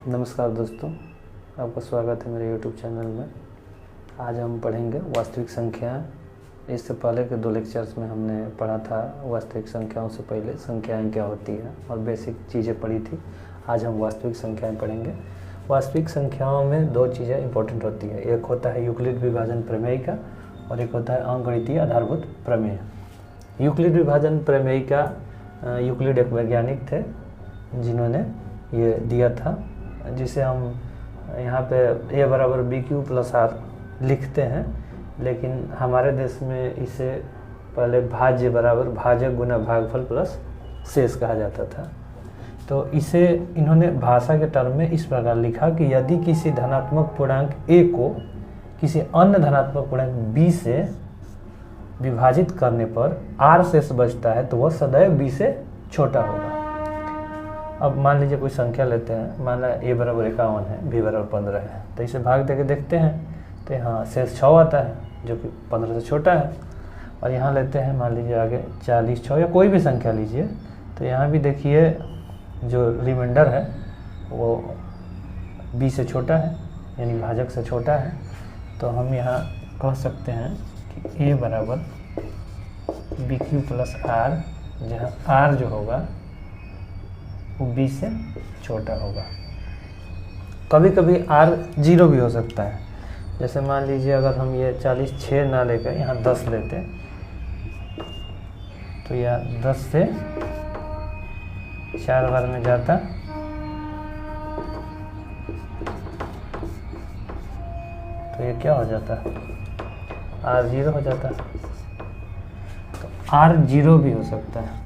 नमस्कार दोस्तों, आपका स्वागत है मेरे YouTube चैनल में। आज हम पढ़ेंगे वास्तविक संख्याएं। इससे पहले के 2 लेक्चर्स में हमने पढ़ा था वास्तविक संख्याओं से पहले संख्याएं क्या होती हैं और बेसिक चीज़ें पढ़ी थी। आज हम वास्तविक संख्याएं पढ़ेंगे। वास्तविक संख्याओं में 2 चीज़ें इंपॉर्टेंट होती है, एक होता है यूक्लिड विभाजन प्रमेय का और एक होता है अंकगणितीय आधारभूत प्रमेय। यूक्लिड विभाजन प्रमेय का यूक्लिड एक वैज्ञानिक थे जिन्होंने ये दिया था, जिसे हम यहाँ पे a बराबर बी क्यू प्लस आर लिखते हैं, लेकिन हमारे देश में इसे पहले भाज्य बराबर भाजक गुना भागफल प्लस शेष कहा जाता था। तो इसे इन्होंने भाषा के टर्म में इस प्रकार लिखा कि यदि किसी धनात्मक पूर्णांक a को किसी अन्य धनात्मक पूर्णांक b से विभाजित करने पर r शेष बचता है तो वह सदैव b से छोटा होगा। अब मान लीजिए कोई संख्या लेते हैं, मान लो a बराबर 51 है, b बराबर 15 है, तो इसे भाग देके देखते हैं तो यहाँ शेष 6 आता है जो कि 15 से छोटा है। और यहाँ लेते हैं मान लीजिए आगे 40 6 या कोई भी संख्या लीजिए, तो यहाँ भी देखिए जो रिमाइंडर है वो b से छोटा है, यानी भाजक से छोटा है। तो हम यहाँ कह सकते हैं कि a बराबर बी क्यू प्लस आर, जहाँ r जो होगा वो b से छोटा होगा। कभी कभी r 0 भी हो सकता है, जैसे मान लीजिए अगर हम ये 40 6 ना लेकर यहाँ 10 लेते तो यह 10 से 4 बार में जाता तो ये क्या हो जाता, r 0 हो जाता। तो r 0 भी हो सकता है,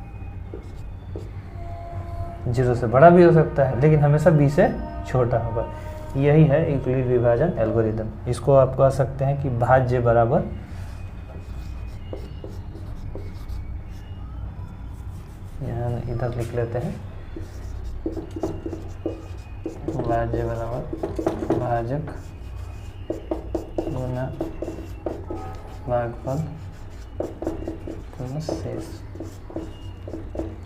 0 से बड़ा भी हो सकता है, लेकिन हमेशा b से छोटा होगा। यही है यूक्लिड विभाजन एल्गोरिदम। इसको आप कह सकते हैं कि भाज्य बराबर यहाँ इधर लिख लेते हैं, भाज्य बराबर भाजक गुना भागफल प्लस शेष।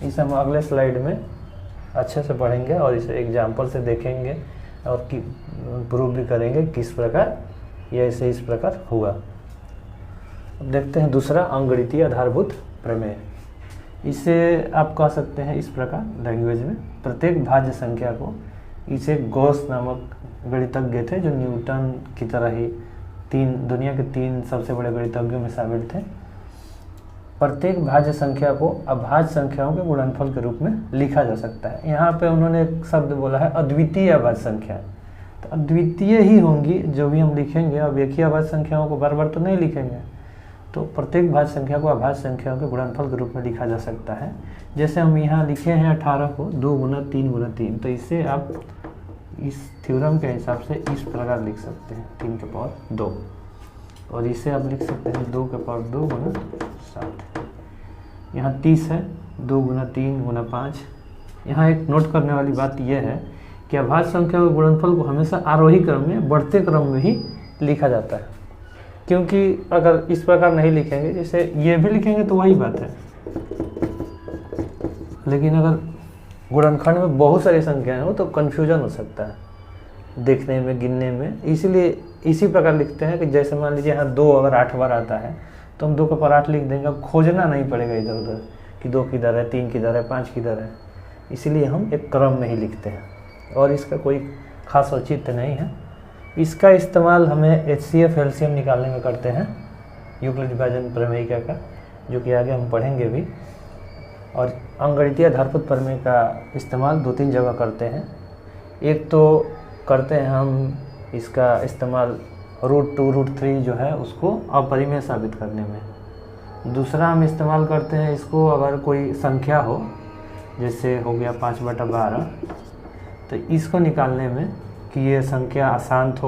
इसे हम अगले स्लाइड में अच्छे से पढ़ेंगे और इसे एग्जाम्पल से देखेंगे और प्रूव भी करेंगे किस प्रकार यह इसे इस प्रकार हुआ। अब देखते हैं दूसरा अंकगणितीय आधारभूत प्रमेय। इसे आप कह सकते हैं इस प्रकार लैंग्वेज में, प्रत्येक भाज्य संख्या को, इसे गॉस नामक गणितज्ञ थे जो न्यूटन की तरह ही दुनिया के 3 सबसे बड़े गणितज्ञों में शामिल थे। प्रत्येक भाज्य संख्या को अभाज्य संख्याओं के गुणनफल के रूप में लिखा जा सकता है। यहाँ पे उन्होंने एक शब्द बोला है अद्वितीय अभाज्य संख्या। तो अद्वितीय ही होंगी जो भी हम लिखेंगे, अब एक ही अभाज्य संख्याओं को बार बार तो नहीं लिखेंगे। तो प्रत्येक भाज्य संख्या को अभाज्य संख्याओं के गुणनफल के रूप में लिखा जा सकता है। जैसे हम यहाँ लिखे हैं 18 को 2 गुना 3 गुना 3, तो इसे आप इस थ्योरम के हिसाब से इस प्रकार लिख सकते हैं 3 के पावर 2, और इसे आप लिख सकते हैं 2 के पावर 2 गुना 7। यहाँ 30 है, 2 गुना 3 गुना 5। यहाँ एक नोट करने वाली बात यह है कि अभाज्य संख्या के गुणनफल को हमेशा आरोही क्रम में, बढ़ते क्रम में ही लिखा जाता है, क्योंकि अगर इस प्रकार नहीं लिखेंगे, जैसे ये भी लिखेंगे तो वही बात है, लेकिन अगर गुणनखंड में बहुत सारी संख्याएं हो तो कन्फ्यूजन हो सकता है देखने में, गिनने में। इसीलिए इसी प्रकार लिखते हैं कि जैसे मान लीजिए यहाँ 2 अगर 8 बार आता है तो हम 2 के पावर 8 लिख देंगे, अब खोजना नहीं पड़ेगा इधर उधर कि 2 किधर है, 3 किधर है, 5 किधर है। इसीलिए हम एक क्रम में ही लिखते हैं और इसका कोई खास औचित्य नहीं है। इसका इस्तेमाल हमें HCF एलसीएम निकालने में करते हैं, यूक्लिड विभाजन प्रमेय का, जो कि आगे हम पढ़ेंगे भी। और अंकगणितीय आधारभूत प्रमेय का इस्तेमाल 2-3 जगह करते हैं। एक तो करते हैं हम इसका इस्तेमाल √2 √3 जो है उसको अपरिमेय साबित करने में। दूसरा हम इस्तेमाल करते हैं इसको अगर कोई संख्या हो, जैसे हो गया 5/12, तो इसको निकालने में कि ये संख्या अशांत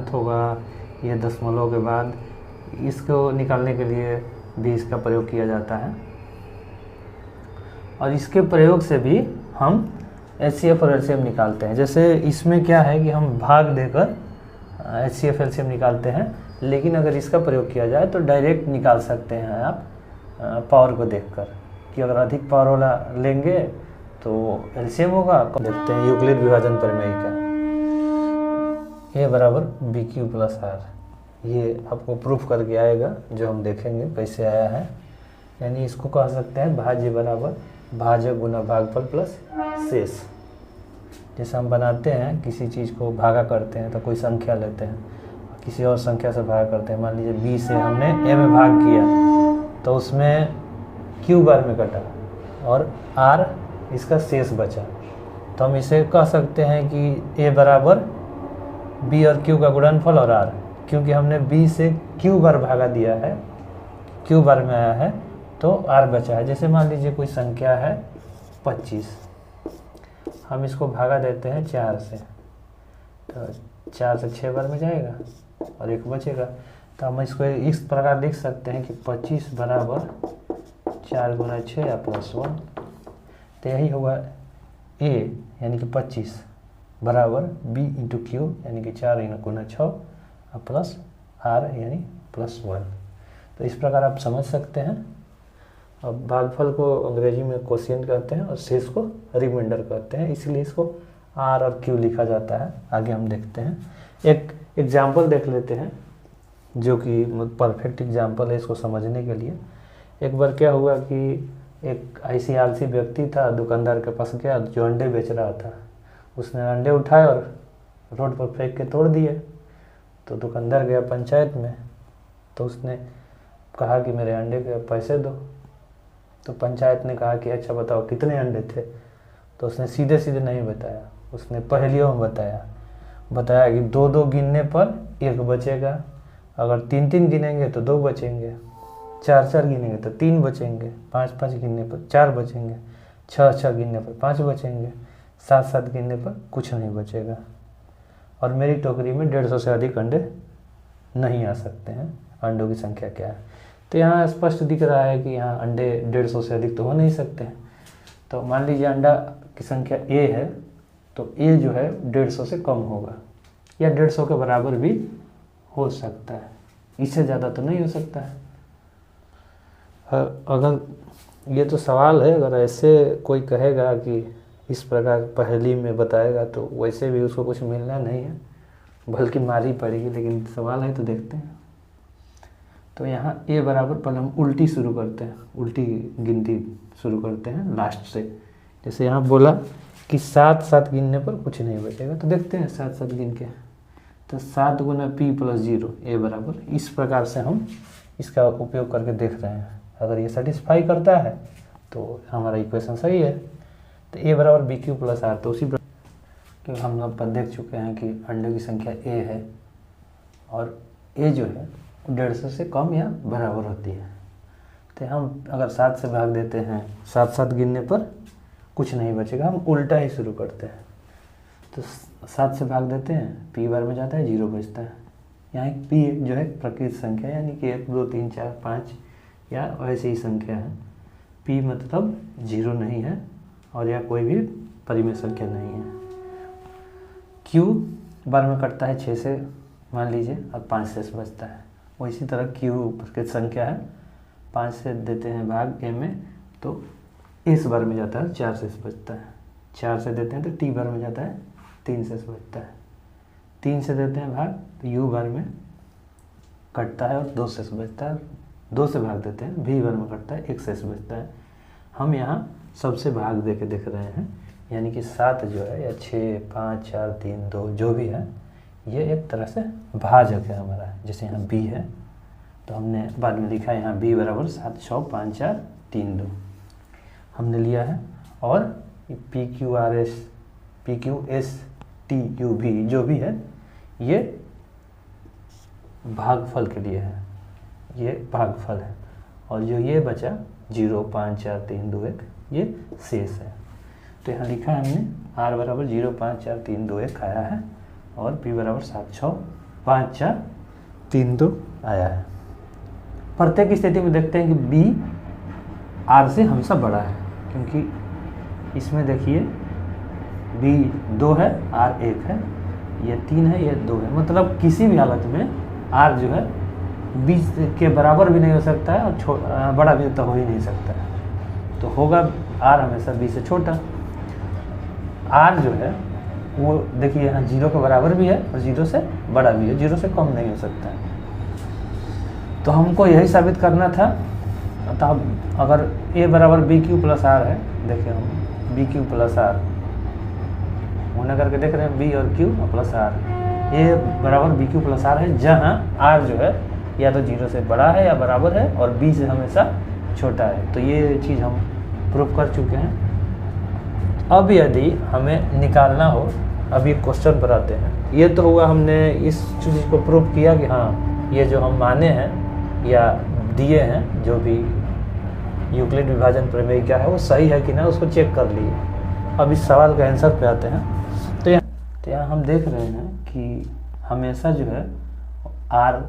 होगा ये दशमलव के बाद, इसको निकालने के लिए भी इसका प्रयोग किया जाता है। और इसके प्रयोग से भी हम HCF और LCM निकालते हैं। जैसे इसमें क्या है कि हम भाग देकर HCF LCM निकालते हैं, लेकिन अगर इसका प्रयोग किया जाए तो डायरेक्ट निकाल सकते हैं आप पावर को देखकर, कि अगर अधिक पावर वाला लेंगे तो एलसीएम होगा। देखते हैं यूक्लिड विभाजन प्रमेय का। ए बराबर बी क्यू प्लस आर, ये आपको प्रूफ करके आएगा, जो हम देखेंगे कैसे आया है। यानी इसको कह सकते हैं भाज्य बराबर भाजक गुना भागफल प्लस शेष। जैसे हम बनाते हैं किसी चीज़ को भागा करते हैं तो कोई संख्या लेते हैं, किसी और संख्या से भागा करते हैं। मान लीजिए बी से हमने ए में भाग किया तो उसमें क्यू बार में कटा और आर इसका शेष बचा, तो हम इसे कह सकते हैं कि ए बराबर बी और क्यू का गुणनफल और आर, क्योंकि हमने बी से क्यू बार भागा दिया है, क्यू बार में आया है तो आर बचा है। जैसे मान लीजिए कोई संख्या है 25, हम इसको भागा देते हैं 4 से, तो 4 से 6 बार में जाएगा और 1 बचेगा। तो हम इसको इस प्रकार लिख सकते हैं कि 25 बराबर 4 गुना 6 या प्लस 1। तो यही होगा ए यानी कि 25 बराबर बी इंटू क्यू यानी कि 4 गुना 6 और प्लस आर यानी प्लस 1। तो इस प्रकार आप समझ सकते हैं। अब भागफल को अंग्रेजी में कोशिएंट कहते हैं और शेष को रिमाइंडर कहते हैं, इसलिए इसको आर और क्यू लिखा जाता है। आगे हम देखते हैं, एक एग्जाम्पल देख लेते हैं जो कि परफेक्ट एग्जाम्पल है इसको समझने के लिए। एक बार क्या हुआ कि एक ऐसी आलसी व्यक्ति था, दुकानदार के पास गया जो अंडे बेच रहा था। उसने अंडे उठाए और रोड पर फेंक के तोड़ दिए। तो दुकानदार गया पंचायत में, तो उसने कहा कि मेरे अंडे के पैसे दो। तो पंचायत ने कहा कि अच्छा बताओ कितने अंडे थे। तो उसने सीधे सीधे नहीं बताया, उसने पहेलियों में बताया कि 2-2 गिनने पर 1 बचेगा, अगर 3-3 गिनेंगे तो 2 बचेंगे, 4-4 गिनेंगे तो 3 बचेंगे, 5-5 गिनने पर 4 बचेंगे, 6-6 गिनने पर 5 बचेंगे, 7-7 गिनने पर कुछ नहीं बचेगा, और मेरी टोकरी में 150 से अधिक अंडे नहीं आ सकते हैं। अंडों की संख्या क्या है? तो यहाँ स्पष्ट दिख रहा है कि यहाँ अंडे 150 से अधिक तो हो नहीं सकते हैं। तो मान लीजिए अंडा की संख्या ए है, तो ए जो है 150 से कम होगा या 150 के बराबर भी हो सकता है, इससे ज़्यादा तो नहीं हो सकता है। अगर ये तो सवाल है, अगर ऐसे कोई कहेगा कि इस प्रकार पहेली में बताएगा तो वैसे भी उसको कुछ मिलना नहीं है, बल्कि मार ही पड़ेगी। लेकिन सवाल है तो देखते हैं। तो यहाँ ए बराबर, पहले हम उल्टी शुरू करते हैं, उल्टी गिनती शुरू करते हैं लास्ट से। जैसे यहाँ बोला कि 7-7 गिनने पर कुछ नहीं बचेगा, तो देखते हैं 7-7 गिन के। तो 7 गुना p प्लस 0 ए बराबर, इस प्रकार से हम इसका उपयोग करके देख रहे हैं। अगर ये सेटिस्फाई करता है तो हमारा इक्वेशन सही है। तो ए बराबर बी क्यू प्लस आर, तो उसी क्योंकि हम लोग पर देख चुके हैं कि अंडों की संख्या ए है और ए जो है 150 से कम या बराबर होती है। तो हम अगर 7 से भाग देते हैं, 7-7 गिनने पर कुछ नहीं बचेगा, हम उल्टा ही शुरू करते हैं। तो 7 से भाग देते हैं, p बार में जाता है, 0 बचता है। यहाँ एक p जो है प्रकृत संख्या, यानी कि 1 2 3 4 5 या वैसे ही संख्या है। p मतलब 0 नहीं है और या कोई भी परिमेय संख्या नहीं है। q बार में कटता है 6 से मान लीजिए, और 5 से बचता है। वो इसी तरह q प्रकृत संख्या है, 5 से देते हैं भाग a में तो इस बार में जाता है, 4 से बचता है। 4 से देते हैं तो t बार में जाता है, 3 से बचता है। 3 से देते हैं भाग तो u बार में कटता है और 2 से बचता है। 2 से भाग देते हैं, v बार में कटता है, 1 से बचता है। हम यहाँ सबसे भाग दे के देख रहे हैं, यानी कि 7 जो है या 6 5 4 3 2 जो भी है, ये एक तरह से भाजक है हमारा। जैसे यहाँ b है तो हमने बाद में लिखा है यहाँ b बराबर 7 6 5 4 3 2 हमने लिया है। और P Q R S P Q S T U भी जो भी है, ये भागफल के लिए है, ये भागफल है। और जो ये बचा 0 5 4 3 2 1 ये शेष है। तो यहाँ लिखा है हमने r बराबर 0 5 4 3 2 1 आया है और p बराबर 7 6 5 4 3 2 आया है। प्रत्येक स्थिति में देखते हैं कि b r से हमेशा बड़ा है, क्योंकि इसमें देखिए b 2 है, r 1 है, ये 3 है, ये 2 है। मतलब किसी भी हालत में r जो है b के बराबर भी नहीं हो सकता है और बड़ा भी तो हो ही नहीं सकता है। तो होगा r हमेशा b से छोटा। r जो है वो देखिए यहाँ 0 के बराबर भी है और 0 से बड़ा भी है, 0 से कम नहीं हो सकता है। तो हमको यही साबित करना था। तो अब अगर a बराबर बी क्यू प्लस आर है, देखिए हम बी क्यू प्लस आर होने करके देख रहे हैं, बी और क्यू प्लस आर, a बराबर बी क्यू प्लस आर है, जहाँ r जो है या तो 0 से बड़ा है या बराबर है और b से हमेशा छोटा है। तो ये चीज़ हम प्रूव कर चुके हैं। अब यदि हमें निकालना हो, अब ये क्वेश्चन पर आते हैं। ये तो हुआ हमने इस चीज़ को प्रूव किया कि हाँ ये जो हम माने हैं या दिए हैं, जो भी यूक्लिड विभाजन प्रमेय क्या है वो सही है कि ना, उसको चेक कर लिए। अब इस सवाल का आंसर पे आते हैं। तो यहाँ हम देख रहे हैं कि हमेशा जो है r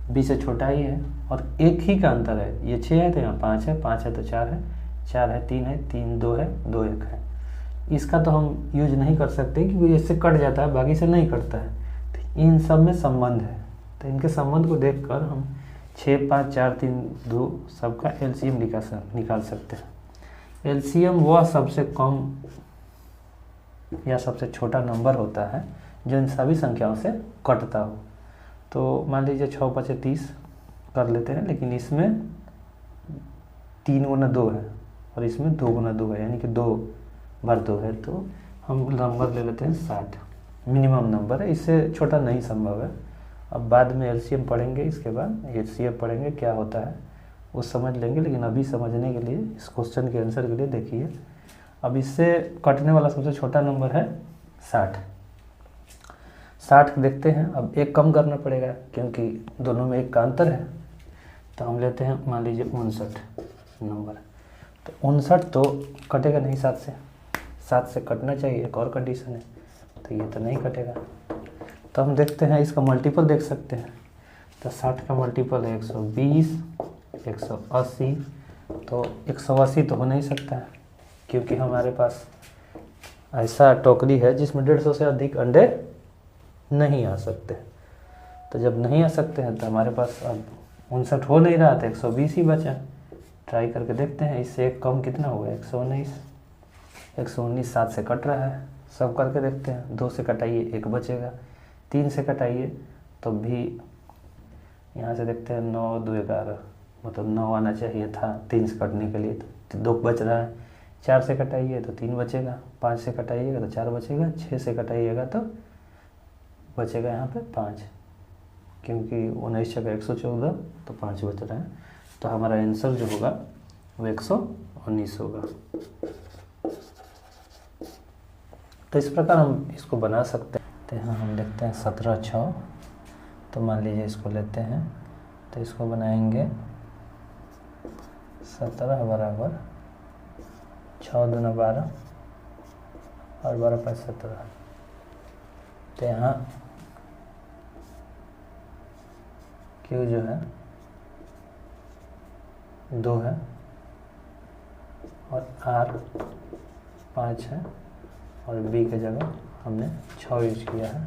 b से छोटा ही है और एक ही का अंतर है। ये 6 है तो यहाँ 5 है, 5 है तो 4 है, 4 है 3 है, 3 2 है, 2 1 है। इसका तो हम यूज नहीं कर सकते क्योंकि इससे कट जाता है, बाकी से नहीं कटता है। तो इन सब में संबंध है, तो इनके संबंध को देखकर हम 6 5 4 3 2 सबका एलसीएम निकाल सकते हैं। एलसीएम वह सबसे कम या सबसे छोटा नंबर होता है जो इन सभी संख्याओं से कटता हो। तो मान लीजिए 6 5 30 कर लेते हैं, लेकिन इसमें 3 गुना 2 है और इसमें 2 गुना 2 है, यानी कि 2 बार 2 है। तो हम नंबर ले लेते हैं 60, मिनिमम नंबर है, इससे छोटा नहीं संभव है। अब बाद में एलसीएम पढ़ेंगे, इसके बाद एचसीएफ पढ़ेंगे क्या होता है वो समझ लेंगे। लेकिन अभी समझने के लिए इस क्वेश्चन के आंसर के लिए देखिए, अब इससे कटने वाला सबसे छोटा नंबर है 60। 60 देखते हैं। अब एक कम करना पड़ेगा क्योंकि दोनों में एक का अंतर है। तो हम लेते हैं मान लीजिए 59 नंबर। तो 59 तो कटेगा नहीं 7 से, 7 से कटना चाहिए, एक और कंडीशन है। तो ये तो नहीं कटेगा। तो हम देखते हैं इसका मल्टीपल देख सकते हैं। तो 60 का मल्टीपल है 120, 180। तो 180 तो हो नहीं सकता है क्योंकि हमारे पास ऐसा टोकरी है जिसमें 150 से अधिक अंडे नहीं आ सकते। तो जब नहीं आ सकते हैं तो हमारे पास अब 59 हो नहीं रहा था, 120 ही बचा। ट्राई करके देखते हैं, इससे एक कम कितना होगा 119। 119 7 से कट रहा है, सब करके देखते हैं। 2 से कटाइए 1 बचेगा, 3 से कटाइए तो भी यहाँ से देखते हैं 9 2 11, मतलब 9 आना चाहिए था 3 से कटने के लिए, तो 2 बच रहा है। 4 से कटाइए तो 3 बचेगा, 5 से कटाइएगा तो 4 बचेगा, 6 से कटाइएगा तो बचेगा यहाँ पे 5, क्योंकि 19 जगह 114 तो 5 बच रहा है। तो हमारा आंसर जो होगा वो 119 होगा। तो इस प्रकार हम इसको बना सकते हैं। तो यहाँ हम देखते हैं 17 6, तो मान लीजिए इसको लेते हैं, तो इसको बनाएंगे 17 बराबर 6 दूना 12 और 12 5 17। तो यहाँ Q जो है 2 है और R 5 है और B के जगह हमने 6 यूज किया है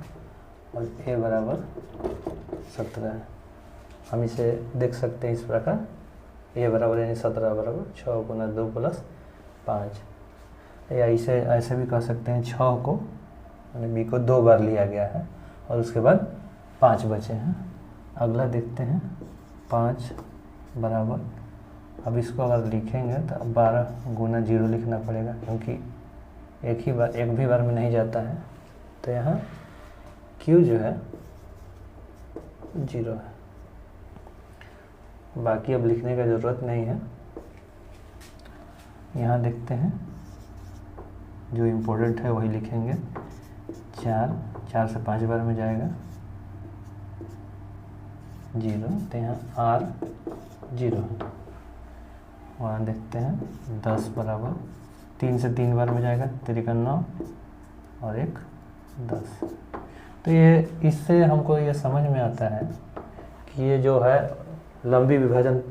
और A बराबर 17 है। हम इसे देख सकते हैं इस प्रकार, A बराबर यानी 17 बराबर 6 गुना 2 प्लस 5, या इसे ऐसे भी कह सकते हैं 6 को यानी B को 2 बार लिया गया है और उसके बाद 5 बचे हैं। अगला देखते हैं 5 बराबर, अब इसको अगर लिखेंगे तो 12 गुना 0 लिखना पड़ेगा क्योंकि एक भी बार में नहीं जाता है। तो यहाँ Q जो है 0 है, बाकी अब लिखने का ज़रूरत नहीं है। यहाँ देखते हैं जो इम्पोर्टेंट है वही लिखेंगे। 4 से 5 बार में जाएगा 0, तो यहाँ R 0 है। वहाँ देखते हैं 10 बराबर 3 से 3 बार में जाएगा, 3 का 9 और 1 10। तो ये इससे हमको ये समझ में आता है कि ये जो है लंबी विभाजन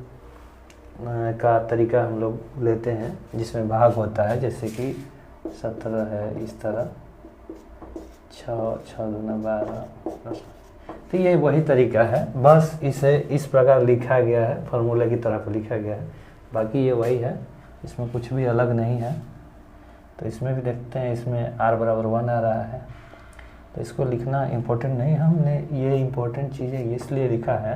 का तरीका हम लोग लेते हैं जिसमें भाग होता है, जैसे कि 17 है इस तरह 6 दूना 12। तो ये वही तरीका है, बस इसे इस प्रकार लिखा गया है, फार्मूला की तरह लिखा गया है, बाकी ये वही है, इसमें कुछ भी अलग नहीं है। तो इसमें भी देखते हैं, इसमें r बराबर 1 आ रहा है। तो इसको लिखना इम्पोर्टेंट नहीं, हमने ये इम्पोर्टेंट चीज़ें इसलिए लिखा है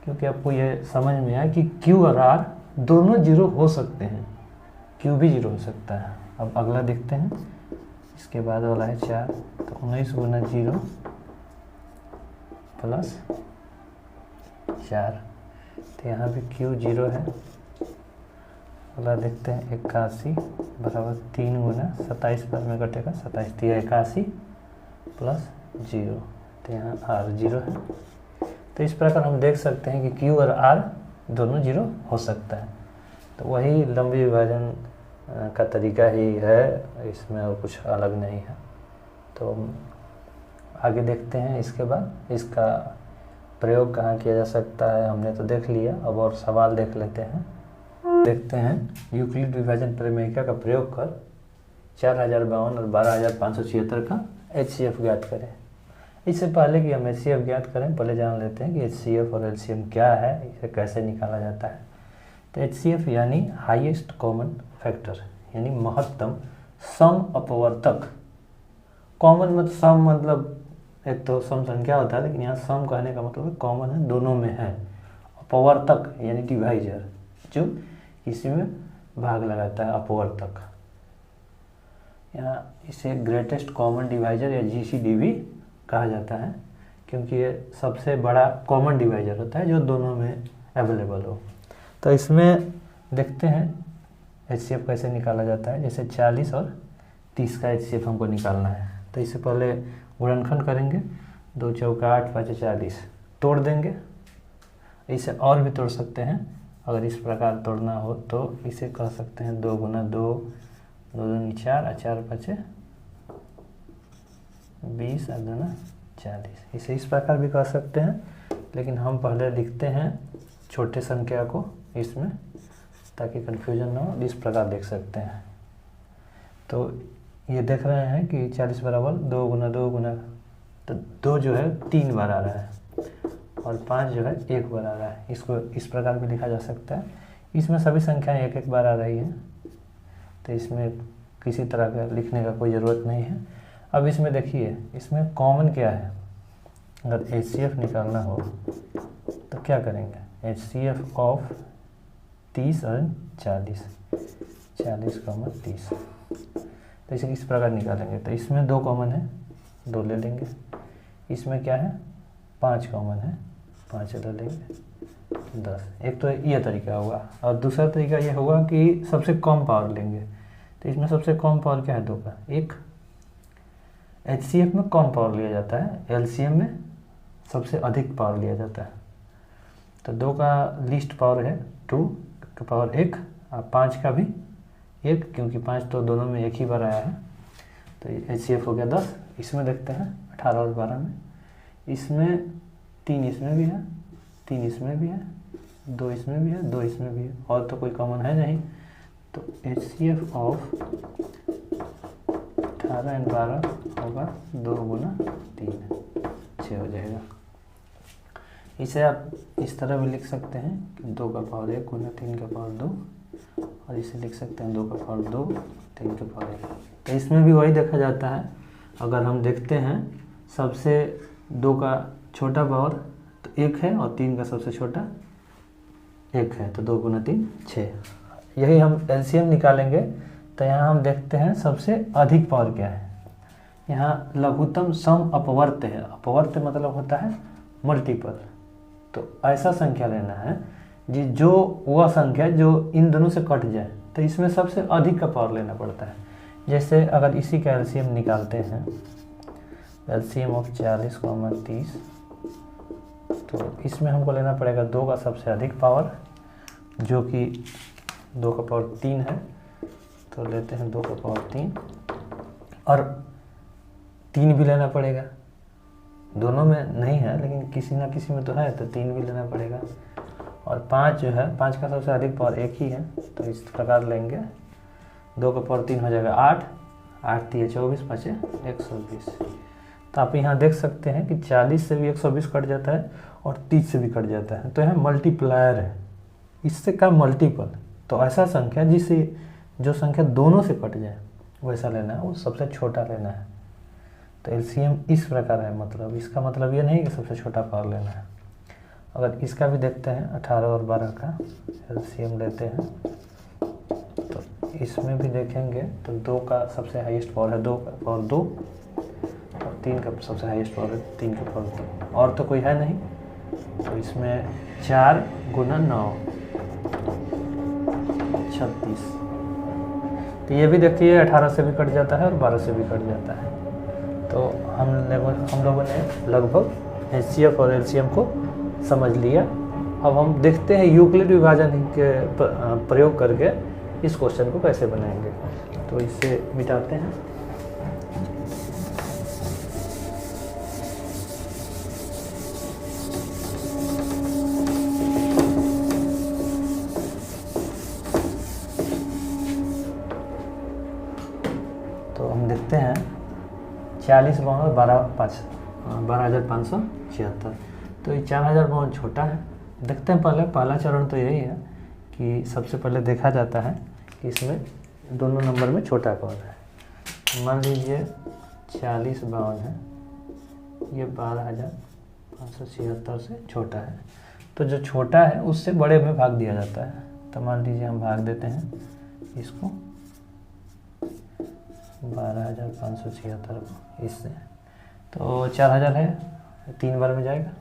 क्योंकि आपको ये समझ में आया कि q और r दोनों जीरो हो सकते हैं, q भी जीरो हो सकता है। अब अगला देखते हैं, इसके बाद वाला है 4, तो 19 गुना 0 प्लस 4, तो यहाँ भी q 0 है। अगला देखते हैं 81 बराबर 3 गुना 27 पर में कटेगा 27 3 81 प्लस 0, तो यहाँ r 0 है। तो इस प्रकार हम देख सकते हैं कि q और r दोनों जीरो हो सकता है। तो वही लंबी विभाजन का तरीका ही है, इसमें और कुछ अलग नहीं है। तो आगे देखते हैं, इसके बाद इसका प्रयोग कहाँ किया जा सकता है हमने तो देख लिया। अब और सवाल देख लेते हैं। देखते हैं यूक्लिड विभाजन प्रमेयिका का प्रयोग कर 4052 और 12576 का HCF ज्ञात करें। इससे पहले कि हम HCF ज्ञात करें, पहले जान लेते हैं कि HCF और LCM क्या है, इसे कैसे निकाला जाता है। तो HCF यानी हाईएस्ट कॉमन फैक्टर, यानी महत्तम सम अपवर्तक। कॉमन मतलब सम, मतलब एक तो सम संख्या होता है, लेकिन यहाँ सम कहने का मतलब है कॉमन है, दोनों में है। अपवर्तक यानी डिवाइजर, जो इसी में भाग लगाता है, अपवर्तक। यहाँ इसे ग्रेटेस्ट कॉमन डिवाइजर या GCD भी कहा जाता है, क्योंकि ये सबसे बड़ा कॉमन डिवाइजर होता है जो दोनों में अवेलेबल हो। तो इसमें देखते हैं HCF कैसे निकाला जाता है। जैसे 40 और 30 का HCF हमको निकालना है, तो इससे पहले गुणनखंड करेंगे। 2 चौका 8 5 40, तोड़ देंगे। इसे और भी तोड़ सकते हैं, अगर इस प्रकार तोड़ना हो तो इसे कह सकते हैं 2 गुना 2 2 दूनी 4 और 4 5 20 और 2 40। इसे इस प्रकार भी कह सकते हैं, लेकिन हम पहले लिखते हैं छोटे संख्या को इसमें, ताकि कन्फ्यूजन ना हो। इस प्रकार देख सकते हैं। तो ये देख रहे हैं कि 40 बराबर 2 गुना 2 गुना, तो 2 जो है 3 बार आ रहा है और 5 जो है 1 बार आ रहा है। इसको इस प्रकार भी लिखा जा सकता है। इसमें सभी संख्याएं 1 बार आ रही हैं, तो इसमें किसी तरह का लिखने का कोई ज़रूरत नहीं है। अब इसमें देखिए, इसमें कॉमन क्या है। अगर HCF निकालना हो तो क्या करेंगे, HCF ऑफ 30 और 40, 40 कॉमन 30, तो इसे इस प्रकार निकालेंगे। तो इसमें 2 कॉमन है, 2 ले लेंगे। इसमें क्या है, 5 कॉमन है, 5 ले लेंगे, 10। एक तो ये तरीका होगा, और दूसरा तरीका ये होगा कि सबसे कम पावर लेंगे। तो इसमें सबसे कम पावर क्या है, 2 का 1। HCF में कम पावर लिया जाता है, LCM में सबसे अधिक पावर लिया जाता है। तो 2 का लीस्ट पावर है 2 का पावर 1, और 5 का भी 1, क्योंकि 5 तो दोनों में 1 ही बार आया है। तो HCF हो गया 10। इसमें देखते हैं 18 और 12 में, इसमें 3 इसमें भी है, 3 इसमें भी है, 2 इसमें भी है, 2 इसमें भी है, और तो कोई कॉमन है नहीं। तो HCF ऑफ 18 और 12 होगा 2 गुना 3, 6 हो जाएगा। इसे आप इस तरह भी लिख सकते हैं कि 2 का पावर 1 गुना 3 का पावर 2, और इसे लिख सकते हैं 2 का पावर 2 3 का पावर 1। तो इसमें भी वही देखा जाता है। अगर हम देखते हैं सबसे 2 का छोटा पावर तो 1 है, और 3 का सबसे छोटा 1 है, तो 2 गुना 3 6। यही हम LCM निकालेंगे। तो यहाँ हम देखते हैं सबसे अधिक पावर क्या है। यहाँ लघुत्तम सम अपवर्त है। अपवर्त मतलब होता है मल्टीपल। तो ऐसा संख्या लेना है जो वह संख्या जो इन दोनों से कट जाए, तो इसमें सबसे अधिक का पावर लेना पड़ता है। जैसे अगर इसी का LCM निकालते हैं, LCM ऑफ 40 कॉमा 30, तो इसमें हमको लेना पड़ेगा 2 का सबसे अधिक पावर, जो कि 2 का पावर 3 है। तो लेते हैं 2 का पावर 3, और 3 भी लेना पड़ेगा। दोनों में नहीं है, लेकिन किसी ना किसी में तो है, तो 3 भी लेना पड़ेगा। और 5 जो है, 5 का सबसे अधिक पावर 1 ही है, तो इस प्रकार लेंगे। 2 का पावर 3 हो जाएगा 8, 8 3 24 5 120। तो आप यहाँ देख सकते हैं कि 40 से भी 120 कट जाता है और 30 से भी कट जाता है। तो यहाँ मल्टीप्लायर है, इससे का मल्टीपल। तो ऐसा संख्या जिससे जो संख्या दोनों से कट जाए वैसा लेना है, वो सबसे छोटा लेना है। तो एलसीएम इस प्रकार है, मतलब इसका मतलब ये नहीं कि सबसे छोटा पावर लेना है। अगर इसका भी देखते हैं 18 और 12 का एलसीएम लेते हैं तो इसमें भी देखेंगे तो 2 का सबसे हाईएस्ट पावर है 2 का पावर 2 और 3 का सबसे हाईएस्ट पावर है 3 का पावर 2, और तो कोई है नहीं। तो इसमें 4 गुना 9 36। तो ये भी देखिए 18 से भी कट जाता है और 12 से भी कट जाता है। तो हम लोगों ने लगभग एचसीएफ और एलसीएम को समझ लिया। अब हम देखते हैं यूक्लिड विभाजन के प्रयोग करके इस क्वेश्चन को कैसे बनाएंगे। तो इसे मिटाते हैं। तो हम देखते हैं 40 बावन 12,576। तो ये 4,000 बावन छोटा है। देखते हैं पहला चरण तो यही है कि सबसे पहले देखा जाता है कि इसमें दोनों नंबर में छोटा कौन है। मान लीजिए 40 बावन है, ये 12,576 से छोटा है। तो जो छोटा है उससे बड़े में भाग दिया जाता है। तो मान लीजिए हम भाग देते हैं इसको 12,576 इससे। तो 4,000 है, 3 बार में जाएगा।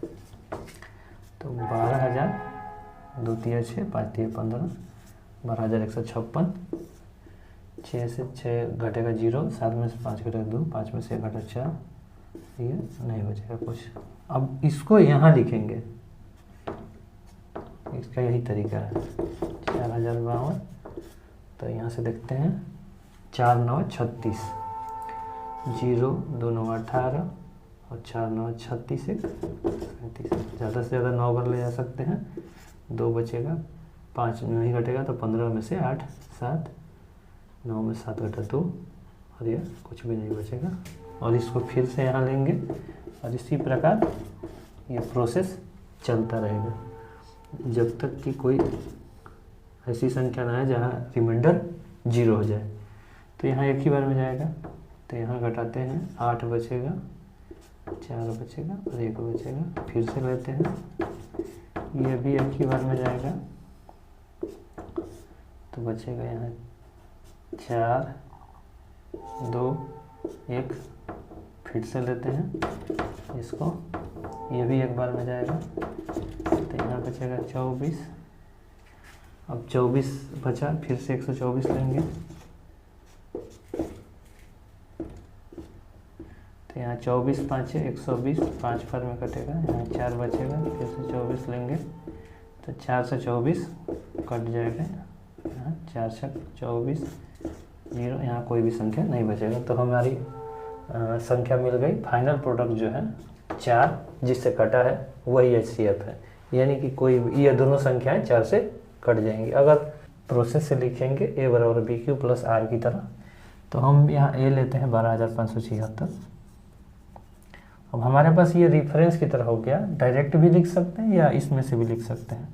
तो 12,000 2 तिया 6 5 तिया 15 12,156। 6 से 6 घटेगा 0, 7 में से 5 घटेगा 2, 5 में से 1 घटेगा 4, ये नहीं बचेगा कुछ। अब इसको यहाँ लिखेंगे, इसका यही तरीका है 4,052। तो यहाँ से देखते हैं 4 9 36, 0 2 9 18 और 4 9 36 1 37। ज़्यादा से ज़्यादा 9 बार ले जा सकते हैं, 2 बचेगा, 5 नहीं घटेगा तो 15 में से 8 7, 9 में 7 घटा 2 और ये कुछ भी नहीं बचेगा। और इसको फिर से यहाँ लेंगे और इसी प्रकार ये प्रोसेस चलता रहेगा जब तक कि कोई ऐसी संख्या ना है जहाँ रिमाइंडर 0 हो जाए। तो यहाँ एक ही बार में जाएगा। तो यहाँ घटाते हैं 8 बचेगा, 4 बचेगा और 1 बचेगा। फिर से लेते हैं, ये भी एक ही बार में जाएगा। तो बचेगा यहाँ 4 2 1। फिर से लेते हैं इसको, ये भी एक बार में जाएगा। तो यहाँ बचेगा 24। अब 24 बचा, फिर से 124 लेंगे। तो यहाँ 24 5 है 120, 5 बार में कटेगा। यहाँ 4 बचेगा, फिर से 24 लेंगे। तो 4 से 24 कट जाएगा। यहाँ 4 से 24 0, यहाँ कोई भी संख्या नहीं बचेगा। तो हमारी संख्या मिल गई। फाइनल प्रोडक्ट जो है 4 जिससे कटा है वही HCF है, यानी कि कोई ये दोनों संख्याएं 4 से कट जाएंगी। अगर प्रोसेस से लिखेंगे A बराबर BQ प्लस R की तरह, तो हम यहाँ A लेते हैं 12,576। अब हमारे पास ये रेफरेंस की तरह हो गया। डायरेक्ट भी लिख सकते हैं या इसमें से भी लिख सकते हैं।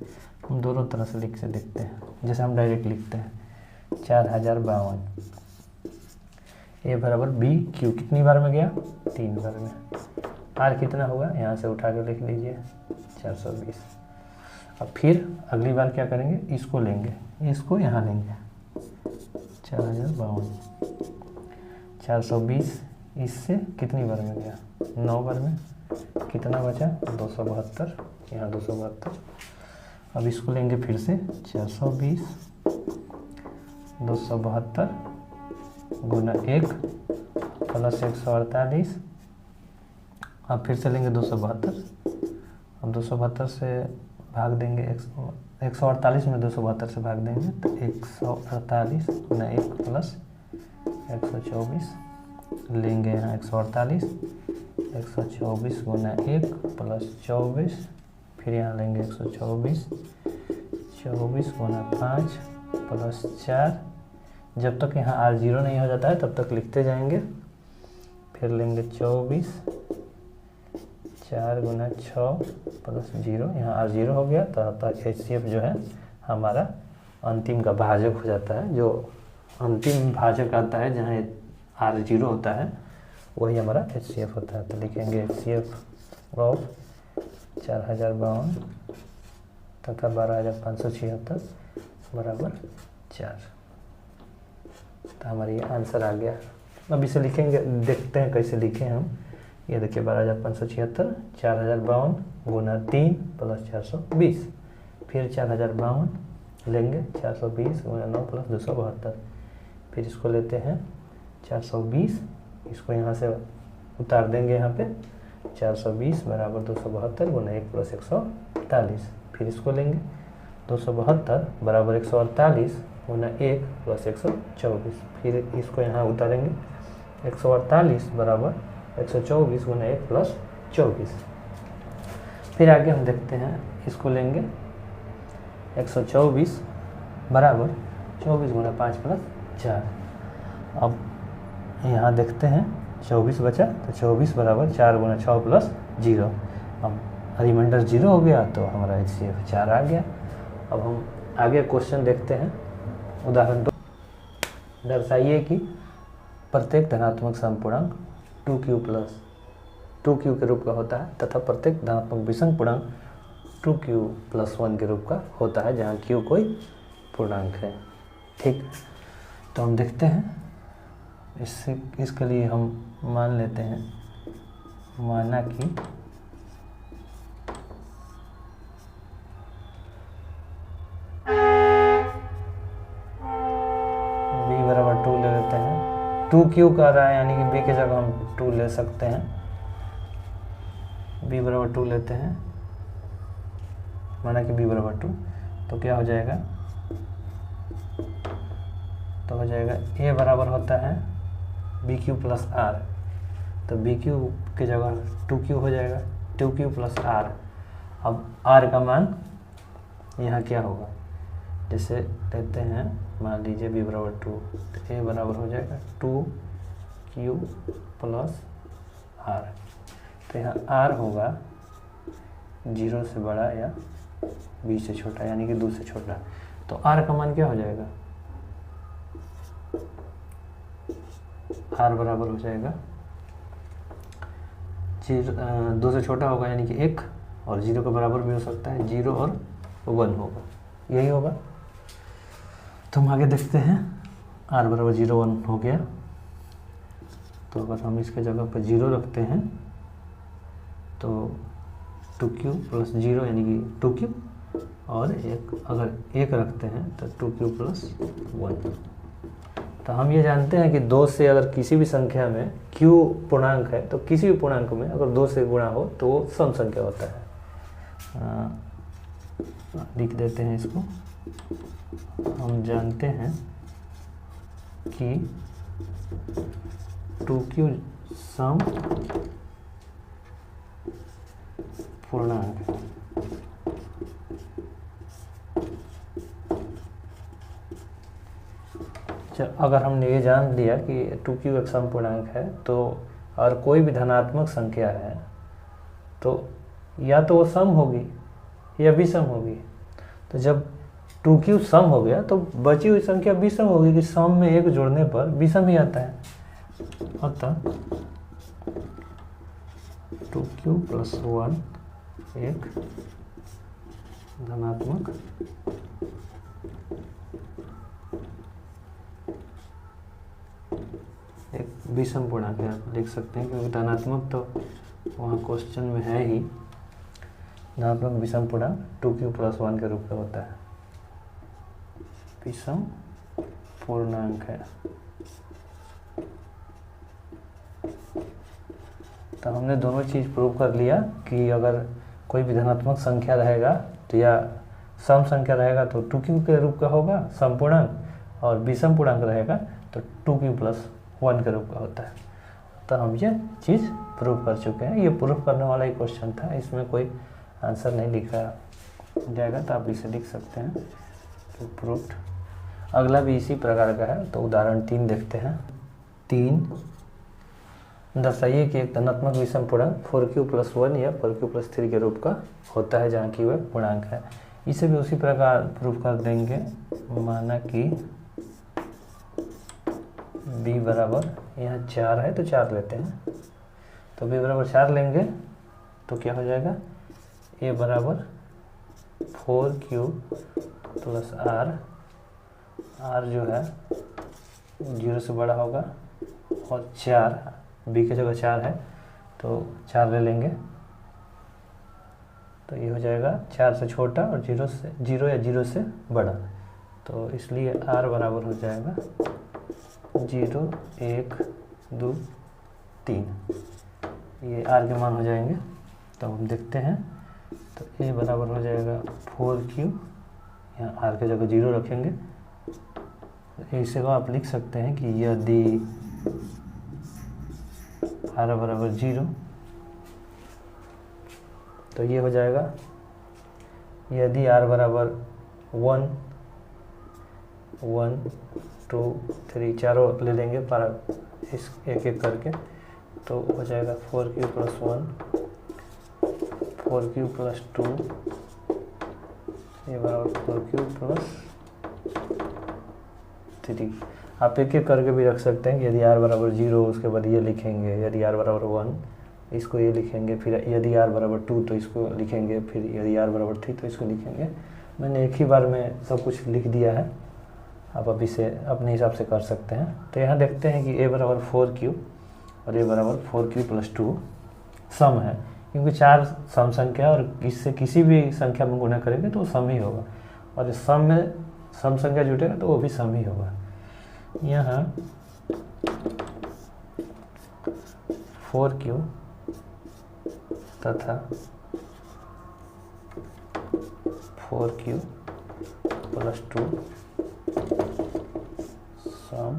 हम दोनों तरह से देखते हैं। जैसे हम डायरेक्ट लिखते हैं 4,052 A बराबर BQ कितनी बार में गया, 3 बार में। R कितना होगा, यहाँ से उठा के लिख लीजिए 420। अब फिर अगली बार क्या करेंगे, इसको लेंगे, इसको यहाँ लेंगे 4,052 420 इससे कितनी बार में गया, 9 बार में। कितना बचा, 272, यहाँ 272। अब इसको लेंगे फिर से 420 272 गुना 1 प्लस 148। अब फिर से लेंगे 272। अब 272 से भाग देंगे 148 में 272 से भाग देंगे तो 148 गुना 1 प्लस 124 लेंगे। यहाँ 148 124 गुना 1 प्लस 24, फिर यहाँ लेंगे 124 24 गुना 5 प्लस 4। जब तक यहाँ R 0 नहीं हो जाता है तब तक लिखते जाएंगे। फिर लेंगे 24 4 गुना 6 प्लस 0, यहाँ R 0 हो गया तो HCF जो है हमारा अंतिम का भाजक हो जाता है। जो अंतिम भाजक आता है जहाँ आर जीरो होता है वही हमारा HCF होता है। तो लिखेंगे HCF ऑफ 4052 तथा 12576 बराबर 4। तो हमारा ये आंसर आ गया। अब इसे लिखेंगे, देखते हैं कैसे लिखें हम। ये देखिए 12576 4052 गुना 3 प्लस 420, फिर 4052 लेंगे 420 गुना 9 प्लस 272, फिर इसको लेते हैं 420, इसको यहाँ से उतार देंगे यहाँ पे 420 बराबर 272 गुना 1 प्लस 148, फिर इसको लेंगे 272 बराबर 148 गुना 1 प्लस 124, फिर इसको यहाँ उतारेंगे 148 बराबर 124 गुना 1 प्लस 24। फिर आगे हम देखते हैं, इसको लेंगे 124 बराबर 24 गुना 5 प्लस 4। अब यहाँ देखते हैं 24 बचा, तो 24 बराबर 4 गुना 6 प्लस 0। अब रिमाइंडर 0 हो गया तो हमारा HCF 4 आ गया। अब हम आगे क्वेश्चन देखते हैं। उदाहरण 2, दर्शाइए कि प्रत्येक धनात्मक समपूर्णांक 2q प्लस 2q के रूप का होता है तथा प्रत्येक धनात्मक विषम पूर्णांक 2q प्लस 1 के रूप का होता है जहाँ q कोई पूर्णांक है। ठीक, तो हम देखते हैं इसके लिए हम मान लेते हैं, माना कि b बराबर 2 ले लेते हैं। 2q कर रहा है यानी कि b की जगह हम 2 ले सकते हैं। b बराबर 2 लेते हैं, माना कि b बराबर 2, तो क्या हो जाएगा, तो हो जाएगा a बराबर होता है BQ प्लस R, तो BQ की जगह 2Q हो जाएगा, 2Q प्लस R। अब R का मान यहाँ क्या होगा, जैसे लेते हैं मान लीजिए b बराबर 2, तो a बराबर हो जाएगा 2Q प्लस R। तो यहाँ R होगा 0 से बड़ा या b से छोटा यानी कि 2 से छोटा, तो R का मान क्या हो जाएगा, R बराबर हो जाएगा 2 से छोटा होगा यानी कि 1, और 0 के बराबर भी हो सकता है, 0 और 1 होगा, यही होगा। तो हम आगे देखते हैं, R बराबर 0 1 हो गया, तो अगर हम इसके जगह पर 0 रखते हैं तो 2Q प्लस 0 यानी कि 2Q, और अगर 1 रखते हैं तो 2Q प्लस 1। तो हम ये जानते हैं कि 2 से अगर किसी भी संख्या में q पूर्णांक है तो किसी भी पूर्णांक में अगर 2 से गुणा हो तो वो सम संख्या होता है। लिख देते हैं इसको, हम जानते हैं कि 2q सम पूर्णांक है। अगर हमने ये जान लिया कि 2q एक सम पूर्णांक है, तो और कोई भी धनात्मक संख्या है तो या तो वो सम होगी या विषम होगी। तो जब 2q सम हो गया तो बची हुई संख्या विषम होगी कि सम में 1 जोड़ने पर विषम ही आता है। अतः 2q प्लस 1 एक धनात्मक एक विषम पूर्णांक है, आप लिख सकते हैं, क्योंकि धनात्मक तो वहाँ क्वेश्चन में है ही। धनात्मक विषम पूर्णांक 2q प्लस 1 के रूप में होता है, विषम पूर्णांक है। तो हमने दोनों चीज़ प्रूव कर लिया कि अगर कोई भी धनात्मक संख्या रहेगा तो या सम संख्या रहेगा तो 2q के रूप का होगा सम पूर्णांक, और विषम पूर्णांक रहेगा तो 2q प्लस 1 के रूप का होता है। तो हम ये चीज़ प्रूव कर चुके हैं। ये प्रूव करने वाला ही क्वेश्चन था, इसमें कोई आंसर नहीं लिखा जाएगा, तो आप इसे लिख सकते हैं तो प्रूव्ड। अगला भी इसी प्रकार का है, तो उदाहरण 3 देखते हैं। 3, दर्शाइए कि एक धनात्मक विषम पूर्णांक 4q प्लस 1 या 4q प्लस 3 के रूप का होता है जहाँ की वह पूर्णांक है। इसे भी उसी प्रकार प्रूव कर देंगे। माना कि b बराबर, यहाँ 4 है तो 4 लेते हैं, तो b बराबर 4 लेंगे तो क्या हो जाएगा, a बराबर 4q प्लस r जो है 0 से बड़ा होगा, और 4 b की जगह 4 है तो 4 ले लेंगे, तो ये हो जाएगा 4 से छोटा और 0 या 0 से बड़ा, तो इसलिए r बराबर हो जाएगा 0, 1, 2, 3, ये r के मान हो जाएंगे। तो हम देखते हैं, तो a बराबर हो जाएगा 4q, यहाँ r के जगह 0 रखेंगे, इसे को आप लिख सकते हैं कि यदि r बराबर 0, तो ये हो जाएगा यदि r बराबर 1, 1, 2, 3, चारों ले लेंगे पर इस एक एक करके, तो हो जाएगा 4q प्लस 1, 4q प्लस 2, ये बराबर 4q प्लस 3। आप एक एक करके भी रख सकते हैं कि यदि r बराबर 0 उसके बाद ये लिखेंगे, यदि r बराबर 1 इसको ये लिखेंगे, फिर यदि r बराबर 2 तो इसको लिखेंगे, फिर यदि r बराबर 3 तो इसको लिखेंगे। मैंने एक ही बार में सब कुछ लिख दिया है, आप अब इसे अपने हिसाब से कर सकते हैं। तो यहाँ देखते हैं कि a बराबर 4q और a बराबर 4q प्लस 2 सम है, क्योंकि 4 सम संख्या और इससे किसी भी संख्या में गुणा करेंगे तो वो सम ही होगा, और इस सम में सम संख्या जुटेगा तो वो भी सम ही होगा। यहाँ 4q तथा 4q प्लस 2 सम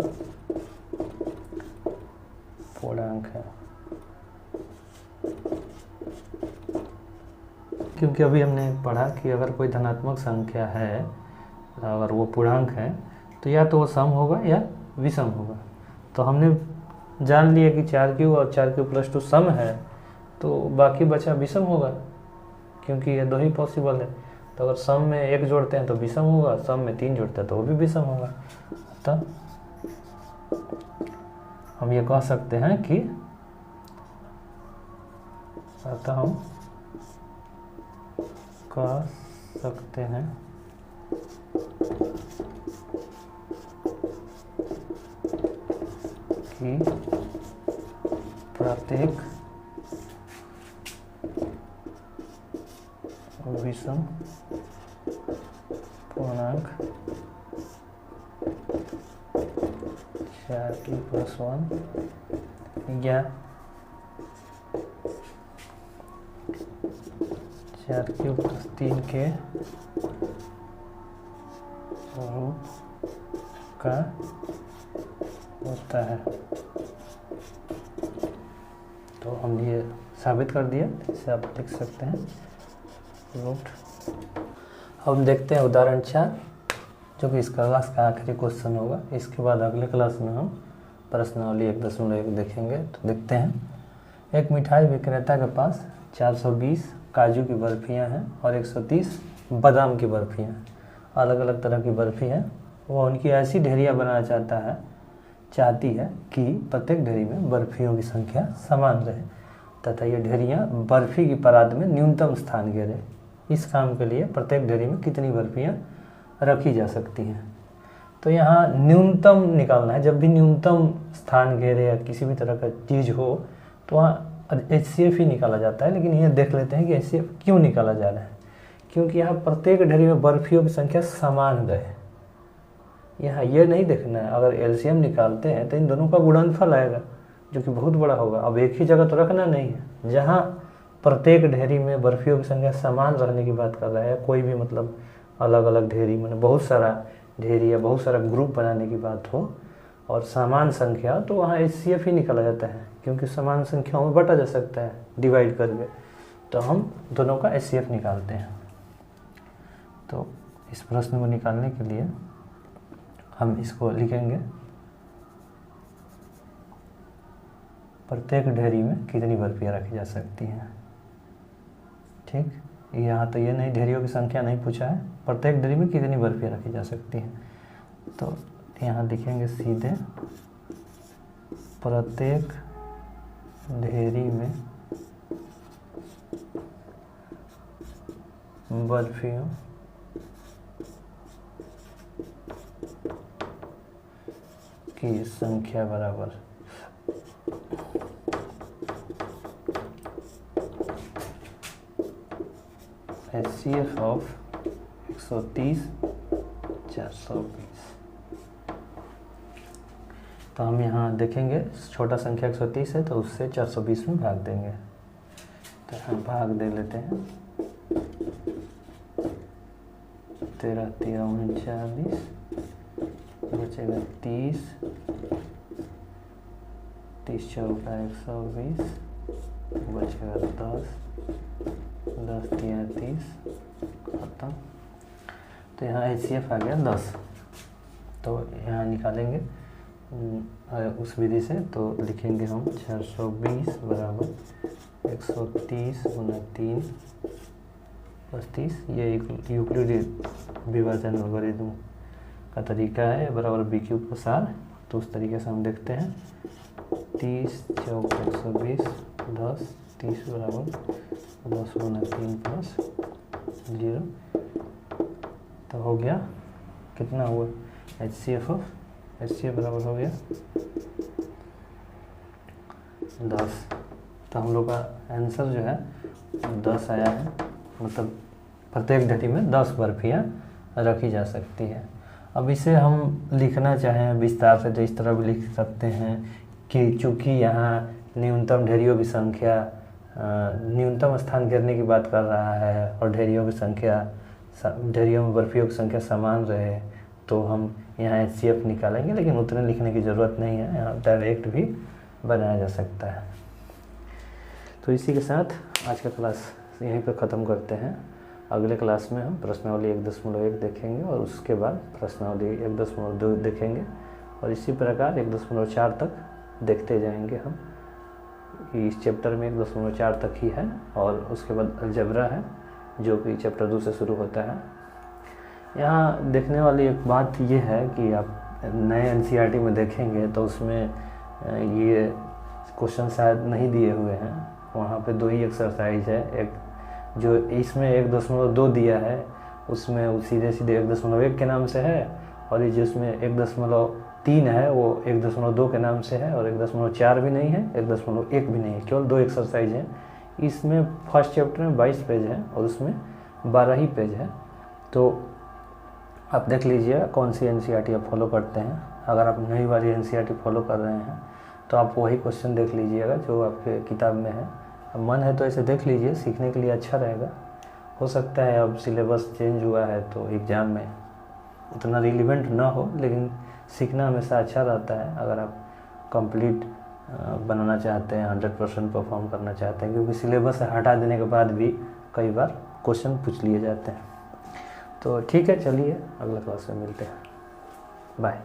पूर्णांक है, क्योंकि अभी हमने पढ़ा कि अगर कोई धनात्मक संख्या है, अगर वो पूर्णांक है तो या तो वो सम होगा या विषम होगा। तो हमने जान लिया कि 4q और 4q प्लस 2 सम है, तो बाकी बचा विषम होगा, क्योंकि ये दो ही पॉसिबल है। तो अगर सम में 1 जोड़ते हैं तो विषम होगा, सम में 3 जोड़ते हैं तो वो भी विषम होगा। तो हम ये कह सकते हैं कि अतः हम कह सकते हैं कि प्रत्येक विषम पूर्णांक 4q प्लस 1 या 4q प्लस 3 के रूप का होता है। तो हम ये साबित कर दिया, इसे आप लिख सकते हैं रूट। हम देखते हैं उदाहरण 4, जो कि इस क्लास का आखिरी क्वेश्चन होगा। इसके बाद अगले क्लास में हम प्रश्नावली 1.1 देखेंगे। तो देखते हैं, एक मिठाई विक्रेता के पास 420 काजू की बर्फियां हैं और 130 बादाम की बर्फियां हैं। अलग अलग तरह की बर्फ़ी हैं। वह उनकी ऐसी ढेरियाँ बनाना चाहती है कि प्रत्येक ढेरी में बर्फियों की संख्या समान रहे तथा ये ढेरियाँ बर्फ़ी की परात में न्यूनतम स्थान घेरे। इस काम के लिए प्रत्येक ढेरी में कितनी बर्फियाँ रखी जा सकती हैं। तो यहाँ न्यूनतम निकालना है। जब भी न्यूनतम स्थान घेरे या किसी भी तरह का चीज़ हो तो वहाँ HCF ही निकाला जाता है। लेकिन ये देख लेते हैं कि HCF क्यों निकाला जा रहा है, क्योंकि यहाँ प्रत्येक ढेरी में बर्फियों की संख्या समान रहे। यहाँ ये नहीं देखना है, अगर LCM निकालते हैं तो इन दोनों का गुणनफल आएगा जो कि बहुत बड़ा होगा। अब एक ही जगह तो रखना नहीं है। जहाँ प्रत्येक ढेरी में बर्फियों की संख्या समान रहने की बात कर रहा है, कोई भी मतलब अलग अलग ढेरी मतलब बहुत सारा ढेरी या बहुत सारा ग्रुप बनाने की बात हो और समान संख्या, तो वहाँ HCF ही निकाला जाता है, क्योंकि समान संख्याओं में बांटा जा सकता है डिवाइड करके। तो हम दोनों का HCF निकालते हैं। तो इस प्रश्न को निकालने के लिए हम इसको लिखेंगे, प्रत्येक ढेरी में कितनी बर्फियाँ रखी जा सकती हैं। ठीक, यहाँ तो ये नहीं, ढेरियों की संख्या नहीं पूछा है, प्रत्येक ढेरी में कितनी बर्फियाँ रखी जा सकती हैं। तो यहाँ लिखेंगे सीधे प्रत्येक ढेरी में बर्फियों की संख्या बराबर HCF ऑफ 130 420। तो हम यहाँ देखेंगे छोटा संख्या 130 है तो उससे 420 में भाग देंगे। तो हम भाग दे लेते हैं। 13 3 39 बचेगा 30 30 चौका 120 बचेगा 10 10 30 खत्म। तो यहाँ HCF आ गया 10। तो यहाँ निकालेंगे उस विधि से। तो लिखेंगे हम 420 बराबर 130 गुना 3 प्लस 30। ये यूक्लिड विभाजन एल्गोरिथम का तरीका है, बराबर बी क्यूब का सार। तो उस तरीके से हम देखते हैं। 30 चौक 120 10 30 बराबर 10 गुना 3 प्लस 0। तो हो गया कितना हुआ HCF बराबर हो गया 10। तो हम लोग का आंसर जो है 10 आया है। मतलब प्रत्येक ढेरी में 10 बर्फियाँ रखी जा सकती है। अब इसे हम लिखना चाहें विस्तार से तो इस तरह भी लिख सकते हैं कि चूँकि यहाँ न्यूनतम ढेरियों की संख्या न्यूनतम स्थान घेरने की बात कर रहा है और ढेरियों में बर्फियों की संख्या समान रहे, तो हम यहाँ HCF निकालेंगे। लेकिन उतने लिखने की ज़रूरत नहीं है, यहाँ डायरेक्ट भी बनाया जा सकता है। तो इसी के साथ आज का क्लास यहीं पर ख़त्म करते हैं। अगले क्लास में हम प्रश्नावली 1.1 देखेंगे और उसके बाद प्रश्नावली 1.2 देखेंगे और इसी प्रकार 1.4 तक देखते जाएंगे हम। इस चैप्टर में 1.4 तक ही है और उसके बाद अलजेब्रा है जो कि चैप्टर 2 से शुरू होता है। यहाँ देखने वाली एक बात ये है कि आप नए NCERT में देखेंगे तो उसमें ये क्वेश्चन शायद नहीं दिए हुए हैं। वहाँ पे 2 ही एक्सरसाइज है। एक जो इसमें 1.2 दिया है उसमें वो सीधे 1.1 के नाम से है, और ये जिसमें 1.3 है वो 1.2 के नाम से है, और 1.4 भी नहीं है, 1.1 भी नहीं है। केवल 2 एक्सरसाइज हैं। इसमें फर्स्ट चैप्टर में 22 पेज है और उसमें 12 ही पेज है। तो आप देख लीजिएगा कौन सी NCERT आप फॉलो करते हैं। अगर आप नई वाली NCERT फॉलो कर रहे हैं तो आप वही क्वेश्चन देख लीजिएगा जो आपके किताब में है। अब मन है तो ऐसे देख लीजिए, सीखने के लिए अच्छा रहेगा। हो सकता है अब सिलेबस चेंज हुआ है तो एग्ज़ाम में उतना रिलेवेंट ना हो, लेकिन सीखना हमेशा अच्छा रहता है। अगर आप कंप्लीट बनाना चाहते हैं, 100% परफॉर्म करना चाहते हैं, क्योंकि सिलेबस हटा देने के बाद भी कई बार क्वेश्चन पूछ लिए जाते हैं। तो ठीक है, चलिए अगला क्लास में मिलते हैं। बाय।